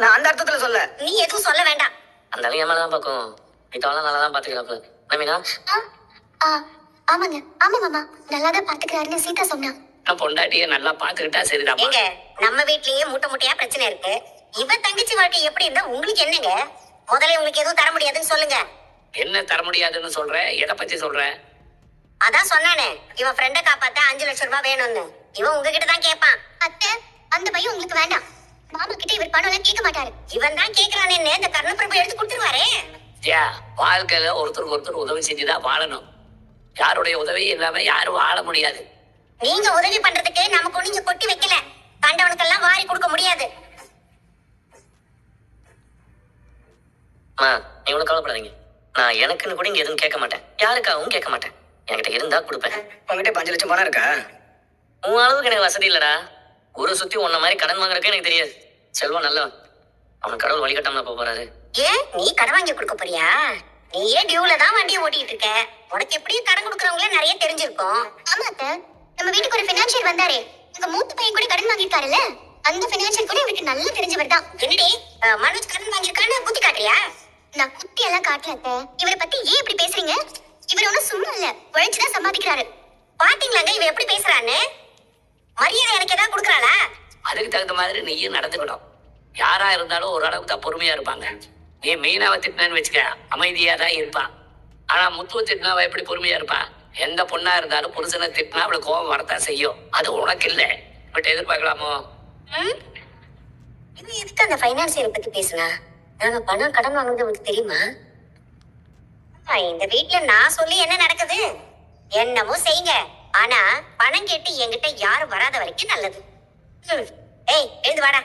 நான் அந்த அர்த்தத்துல சொல்ல. நீ எதுவும் சொல்ல வேண்டாம். அந்த அளவு ஏமாதான் பாக்கும். வீட்டெல்லாம் நல்லா தான் பாத்துக்கிறாப்ல. மீனா ஆமாங்க. ஆமா மாமா, நல்லாதான் பாத்துக்கிறாருன்னு சீதா சொன்னா. நான் பொண்டாட்டியை நல்லா பாத்துக்கிட்டா சரிதான். எங்க நம்ம வீட்லயே மூட்டை மூட்டையா பிரச்சனை இருக்கு. இவ தங்கச்சி வாழ்க்கை எப்படி இருந்தா உங்களுக்கு என்னங்க? முதல்ல உங்களுக்கு எதுவும் தர முடியாதுன்னு சொல்லுங்க. என்ன தர முடியாதுன்னு சொல்ற? எதை பத்தி சொல்ற? அதான் சொன்னானே, இவன் ஃப்ரெண்ட காப்பாத்த 5 லட்சம் ரூபாய் வேணும்னு. இவன் உங்ககிட்ட தான் கேட்பான். அத்தை, அந்த பையன் உங்களுக்கு வேண்டாம். மாமா கிட்ட இவர் பணம் எல்லாம் கேட்க மாட்டாரு. இவன் தான் கேக்குறானே, இந்த கர்ணப்பிரபு எடுத்து கொடுத்துருவாரே. வாழ்க்கையில ஒருத்தருக்கு ஒருத்தர் உதவி செஞ்சுதான் வாழணும். யாருடைய உதவி இல்லாம யாரும் வாழ முடியாது. நீங்க உதவி பண்றதுக்கு நமக்கு நீங்க கொட்டி வைக்கல. கண்டவனுக்கெல்லாம் வாரி கொடுக்க முடியாது. நீ ஒன்னும் கவலைப்படாதீங்க. நான் எனக்குன்னு கூட இங்க எதுவும் கேட்க மாட்டேன். யாருக்காகவும் கேட்க மாட்டேன். என்கிட்ட இருந்தா கொடுப்பேன். உங்ககிட்ட 5 லட்சம் பணம் இருக்கா? உன் அளவுக்கு எனக்கு வசதி இல்லடா. ஊரை சுத்தி உன்ன மாதிரி கடன் வாங்குறதுக்கு எனக்கு தெரியாது. செல்வம் நல்லவன். அவன் கடவுள் வழிகட்டாம போறாரு. ஏன் நீ கடன் வாங்கி கொடுக்க போறியா? நீயே டியூல தான் வண்டியை ஓட்டிட்டு இருக்க. உனக்கு எப்படியும் கடன் கொடுக்கறவங்களே நிறைய தெரிஞ்சிருக்கும். ஆமா அத்தை, நம்ம வீட்டுக்கு ஒரு பினான்சியர் வந்தாரே, எங்க மூத்த பையன் கூட கடன் வாங்கிருக்காருல்ல, அந்த பினான்சியர் கூட இவருக்கு நல்லா தெரிஞ்சவர் தான். என்னடி மனோஜ் கடன் வாங்கியிருக்கான்னு குத்தி காட்டுறியா? நான் குத்தி எல்லாம் காட்டல அத்தை. இவரை பத்தி ஏன் இப்படி பேசுறீங்க? இவர் ஒன்னும் சும்மா இல்ல, உழைச்சுதான் சம்பாதிக்கிறாரு. பாத்தீங்களாங்க இவ எப்படி பேசுறான்னு? மரியாதை எனக்கு ஏதாவது கொடுக்குறாளா? அதுக்கு தகுந்த மாதிரி நீயும் நடந்துக்கணும். யாரா இருந்தாலும் ஒரு அளவுக்கு தான் பொறுமையா இருப்பாங்க. நீ மீனாவை திட்டினு வச்சுக்க, அமைதியா தான் இருப்பான். ஆனா முத்துவ திட்டினாவ எப்படி பொறுமையா இருப்பான்? எந்த பொண்ணா இருந்தாலும் புருஷனை திட்டினா அவளுக்கு கோபம் வரத்தான் செய்யும். அது உனக்கு இல்ல, பட் எதிர்பார்க்கலாமோ? இவன் எதுக்கு அந்த பைனான்சியரை பத்தி பேசுனா? நாங்க பணம் கடன் வாங்குறது உங்களுக்கு தெரியுமா? இந்த வீட்டுல நான் சொல்லி என்ன நடக்குது? என்னமோ செய்யுங்க. ஆனா பணம் கேட்டு என்கிட்ட யாரும் வராத வரைக்கும் நல்லது. ஏய் எழுந்து வாடா.